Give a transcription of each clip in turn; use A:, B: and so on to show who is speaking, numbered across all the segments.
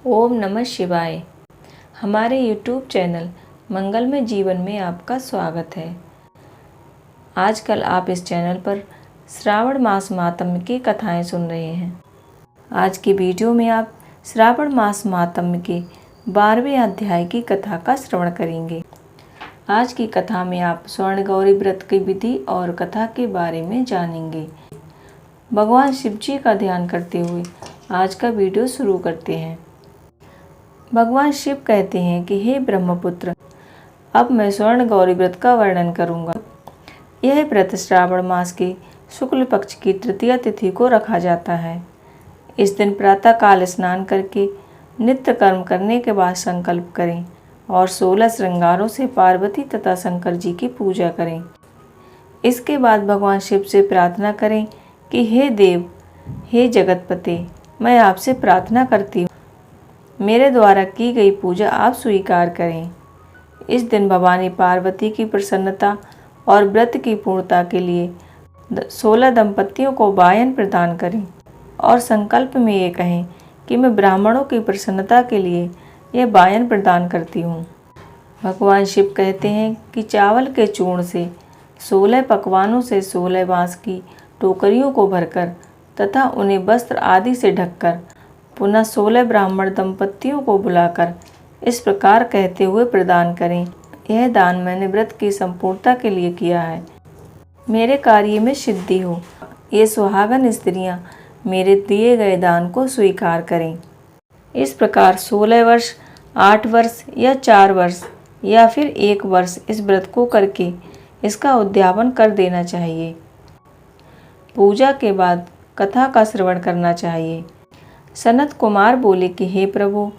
A: ओम नमः शिवाय। हमारे YouTube चैनल मंगलमय जीवन में आपका स्वागत है। आजकल आप इस चैनल पर श्रावण मास माहात्म्य की कथाएं सुन रहे हैं। आज की वीडियो में आप श्रावण मास माहात्म्य के 12वें अध्याय की कथा का श्रवण करेंगे। आज की कथा में आप स्वर्ण गौरी व्रत की विधि और कथा के बारे में जानेंगे। भगवान शिव जी का ध्यान करते हुए आज का वीडियो शुरू करते हैं। भगवान शिव कहते हैं कि हे ब्रह्मपुत्र, अब मैं स्वर्ण गौरी व्रत का वर्णन करूंगा। यह व्रत श्रावण मास के शुक्ल पक्ष की तृतीया तिथि को रखा जाता है। इस दिन प्रातः काल स्नान करके नित्य कर्म करने के बाद संकल्प करें और 16 श्रृंगारों से पार्वती तथा शंकर जी की पूजा करें। इसके बाद भगवान शिव से प्रार्थना करें कि हे देव, हे जगतपते, मैं आपसे प्रार्थना करती हूँ, मेरे द्वारा की गई पूजा आप स्वीकार करें। इस दिन भवानी पार्वती की प्रसन्नता और व्रत की पूर्णता के लिए 16 दंपतियों को वायन प्रदान करें और संकल्प में ये कहें कि मैं ब्राह्मणों की प्रसन्नता के लिए यह वायन प्रदान करती हूँ। भगवान शिव कहते हैं कि चावल के चूर्ण से 16 पकवानों से 16 बांस की टोकरियों को भरकर तथा उन्हें वस्त्र आदि से ढककर पुनः 16 ब्राह्मण दंपतियों को बुलाकर इस प्रकार कहते हुए प्रदान करें, यह दान मैंने व्रत की संपूर्णता के लिए किया है, मेरे कार्य में सिद्धि हो। ये सुहागन स्त्रियां मेरे दिए गए दान को स्वीकार करें। इस प्रकार 16 वर्ष, 8 वर्ष या 4 वर्ष या फिर 1 वर्ष इस व्रत को करके इसका उद्यापन कर देना चाहिए। पूजा के बाद कथा का श्रवण करना चाहिए। सनत कुमार बोले कि हे प्रभु,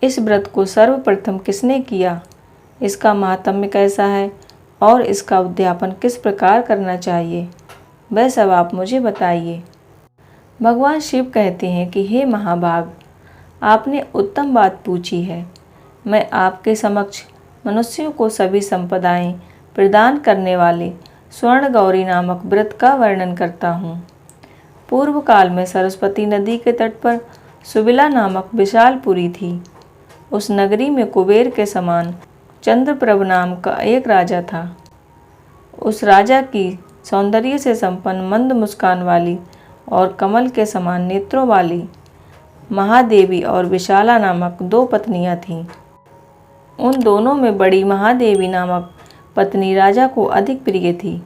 A: इस व्रत को सर्वप्रथम किसने किया, इसका महात्म्य कैसा है और इसका उद्यापन किस प्रकार करना चाहिए, वह सब आप मुझे बताइए। भगवान शिव कहते हैं कि हे महाभाग, आपने उत्तम बात पूछी है। मैं आपके समक्ष मनुष्यों को सभी संपदाएं प्रदान करने वाले स्वर्ण गौरी नामक व्रत का वर्णन करता हूँ। पूर्व काल में सरस्वती नदी के तट पर सुबिला नामक विशालपुरी थी। उस नगरी में कुबेर के समान चंद्रप्रभ नाम का एक राजा था। उस राजा की सौंदर्य से संपन्न मंद मुस्कान वाली और कमल के समान नेत्रों वाली महादेवी और विशाला नामक 2 पत्नियां थीं। उन दोनों में बड़ी महादेवी नामक पत्नी राजा को अधिक प्रिय थी।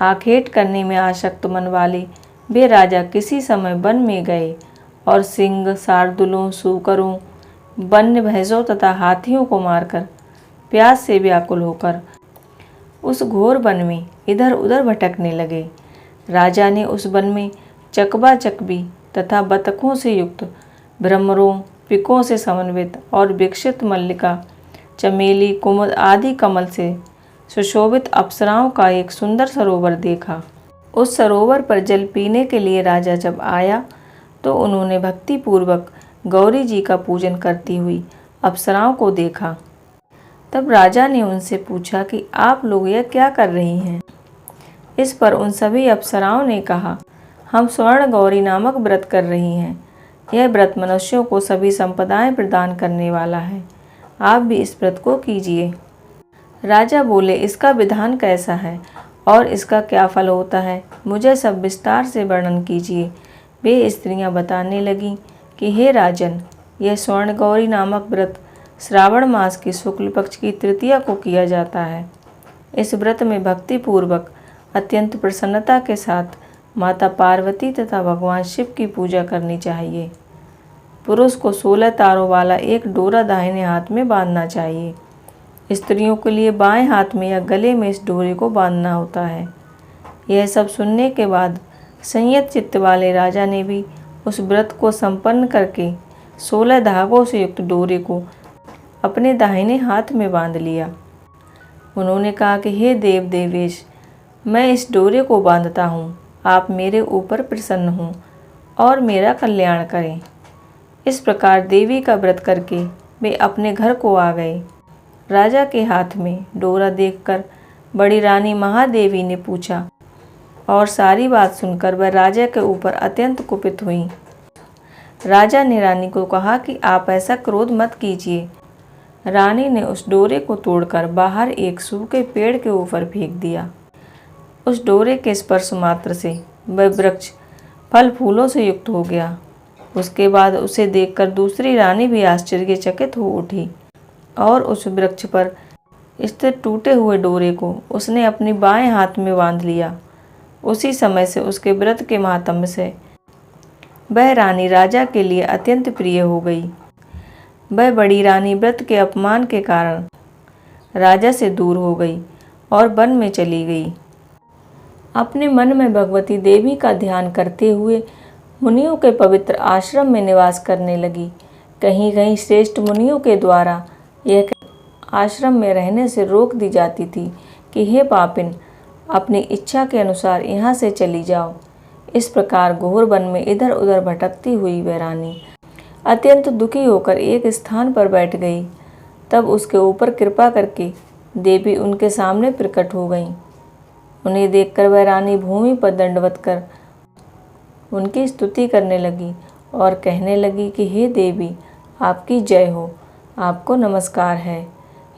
A: आखेट करने में आसक्त मन वाले वे राजा किसी समय वन में गए और सिंह, शार्दूलों, सूकरों, वन्य भैंसों तथा हाथियों को मारकर प्यास से व्याकुल होकर उस घोर वन में इधर उधर भटकने लगे। राजा ने उस वन में चकबा चकबी तथा बतखों से युक्त, भ्रमरों, पिकों से समन्वित और विकसित मल्लिका, चमेली, कुमुद आदि कमल से सुशोभित अप्सराओं का एक सुंदर सरोवर देखा। उस सरोवर पर जल पीने के लिए राजा जब आया तो उन्होंने भक्तिपूर्वक गौरी जी का पूजन करती हुई अप्सराओं को देखा। तब राजा ने उनसे पूछा कि आप लोग यह क्या कर रही हैं। इस पर उन सभी अप्सराओं ने कहा, हम स्वर्ण गौरी नामक व्रत कर रही हैं। यह व्रत मनुष्यों को सभी संपदाएं प्रदान करने वाला है। आप भी इस व्रत को कीजिए। राजा बोले, इसका विधान कैसा है और इसका क्या फल होता है, मुझे सब विस्तार से वर्णन कीजिए। वे स्त्रियां बताने लगीं कि हे राजन, यह स्वर्ण गौरी नामक व्रत श्रावण मास की शुक्ल पक्ष की तृतीया को किया जाता है। इस व्रत में भक्तिपूर्वक अत्यंत प्रसन्नता के साथ माता पार्वती तथा भगवान शिव की पूजा करनी चाहिए। पुरुष को 16 तारों वाला एक डोरा दाहिने हाथ में बांधना चाहिए। स्त्रियों के लिए बाएं हाथ में या गले में इस डोरे को बांधना होता है। यह सब सुनने के बाद संयत चित्त वाले राजा ने भी उस व्रत को संपन्न करके 16 धागों से युक्त डोरे को अपने दाहिने हाथ में बांध लिया। उन्होंने कहा कि हे देव देवेश, मैं इस डोरे को बांधता हूँ, आप मेरे ऊपर प्रसन्न हों और मेरा कल्याण करें। इस प्रकार देवी का व्रत करके वे अपने घर को आ गए। राजा के हाथ में डोरा देखकर बड़ी रानी महादेवी ने पूछा और सारी बात सुनकर वह राजा के ऊपर अत्यंत कुपित हुई। राजा ने रानी को कहा कि आप ऐसा क्रोध मत कीजिए। रानी ने उस डोरे को तोड़कर बाहर एक सूखे पेड़ के ऊपर फेंक दिया। उस डोरे के स्पर्श मात्र से वह वृक्ष फल फूलों से युक्त हो गया। उसके बाद उसे देखकर दूसरी रानी भी आश्चर्यचकित हो उठी और उस वृक्ष पर स्थित टूटे हुए डोरे को उसने अपनी बाएं हाथ में बांध लिया। उसी समय से उसके व्रत के माहात्म्य से वह रानी राजा के लिए अत्यंत प्रिय हो गई। वह बड़ी रानी व्रत के अपमान के कारण राजा से दूर हो गई और वन में चली गई। अपने मन में भगवती देवी का ध्यान करते हुए मुनियों के पवित्र आश्रम में निवास करने लगी। कहीं कहीं श्रेष्ठ मुनियों के द्वारा यह आश्रम में रहने से रोक दी जाती थी कि हे पापिन, अपनी इच्छा के अनुसार यहाँ से चली जाओ। इस प्रकार घोर वन में इधर उधर भटकती हुई वह रानी अत्यंत दुखी होकर एक स्थान पर बैठ गई। तब उसके ऊपर कृपा करके देवी उनके सामने प्रकट हो गईं। उन्हें देखकर वह रानी भूमि पर दंडवत कर उनकी स्तुति करने लगी और कहने लगी कि हे देवी, आपकी जय हो, आपको नमस्कार है।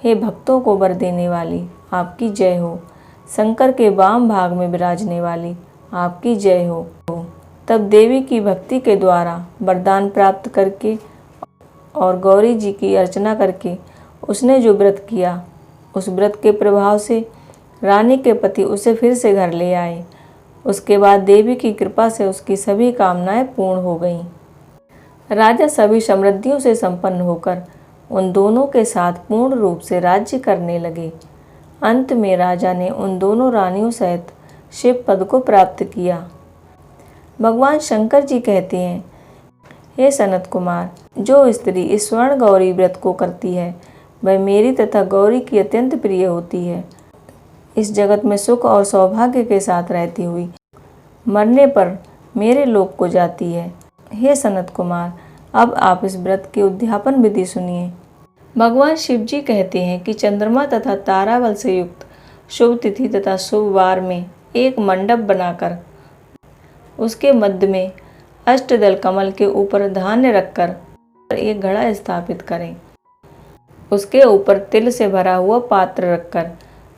A: हे भक्तों को वर देने वाली, आपकी जय हो। शंकर के वाम भाग में विराजने वाली, आपकी जय हो। तब देवी की भक्ति के द्वारा वरदान प्राप्त करके और गौरी जी की अर्चना करके उसने जो व्रत किया, उस व्रत के प्रभाव से रानी के पति उसे फिर से घर ले आए। उसके बाद देवी की कृपा से उसकी सभी कामनाएं पूर्ण हो गईं। राजा सभी समृद्धियों से संपन्न होकर उन दोनों के साथ पूर्ण रूप से राज्य करने लगे। अंत में राजा ने उन दोनों रानियों सहित शिव पद को प्राप्त किया। भगवान शंकर जी कहते हैं, हे सनत कुमार, जो स्त्री इस स्वर्ण गौरी व्रत को करती है वह मेरी तथा गौरी की अत्यंत प्रिय होती है। इस जगत में सुख और सौभाग्य के साथ रहती हुई मरने पर मेरे लोक को जाती है। हे सनत कुमार, अब आप इस व्रत की उद्यापन विधि सुनिए। भगवान शिव जी कहते हैं कि चंद्रमा तथा ताराबल से युक्त शुभ तिथि तथा शुभ वार में एक मंडप बनाकर उसके मध्य में अष्टदल कमल के ऊपर धान्य रखकर एक घड़ा स्थापित करें। उसके ऊपर तिल से भरा हुआ पात्र रखकर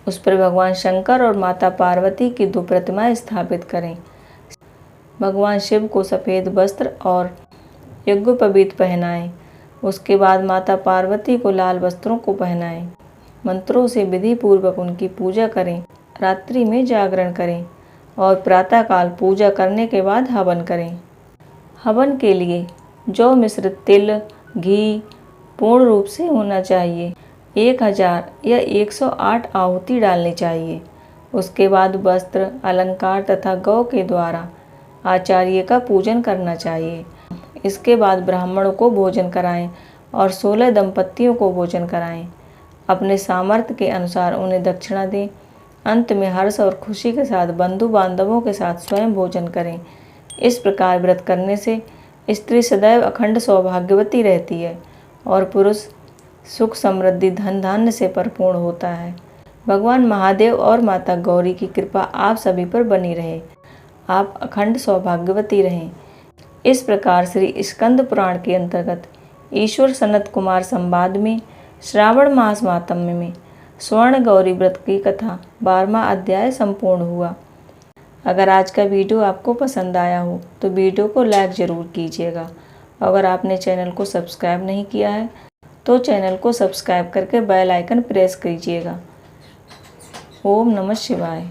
A: उस पर भगवान शंकर और माता पार्वती की 2 प्रतिमाएं स्थापित करें। भगवान शिव को सफ़ेद वस्त्र और यज्ञोपवीत पहनाएं। उसके बाद माता पार्वती को लाल वस्त्रों को पहनाएं। मंत्रों से विधि पूर्वक उनकी पूजा करें। रात्रि में जागरण करें और प्रातःकाल पूजा करने के बाद हवन करें। हवन के लिए जौ मिश्रित तिल, घी पूर्ण रूप से होना चाहिए। 1000 या 108 आहुति डालनी चाहिए। उसके बाद वस्त्र, अलंकार तथा गौ के द्वारा आचार्य का पूजन करना चाहिए। इसके बाद ब्राह्मणों को भोजन कराएं और 16 दंपतियों को भोजन कराएं। अपने सामर्थ्य के अनुसार उन्हें दक्षिणा दें। अंत में हर्ष और खुशी के साथ बंधु बांधवों के साथ स्वयं भोजन करें। इस प्रकार व्रत करने से स्त्री सदैव अखंड सौभाग्यवती रहती है और पुरुष सुख, समृद्धि, धन धान्य से परिपूर्ण होता है। भगवान महादेव और माता गौरी की कृपा आप सभी पर बनी रहे। आप अखंड सौभाग्यवती रहें। इस प्रकार श्री स्कंद पुराण के अंतर्गत ईश्वर सनत कुमार संवाद में श्रावण मास माहात्म्य में स्वर्ण गौरी व्रत की कथा 12वां अध्याय संपूर्ण हुआ। अगर आज का वीडियो आपको पसंद आया हो तो वीडियो को लाइक ज़रूर कीजिएगा। अगर आपने चैनल को सब्सक्राइब नहीं किया है तो चैनल को सब्सक्राइब करके बेल आइकन प्रेस कीजिएगा। ओम नमः शिवाय।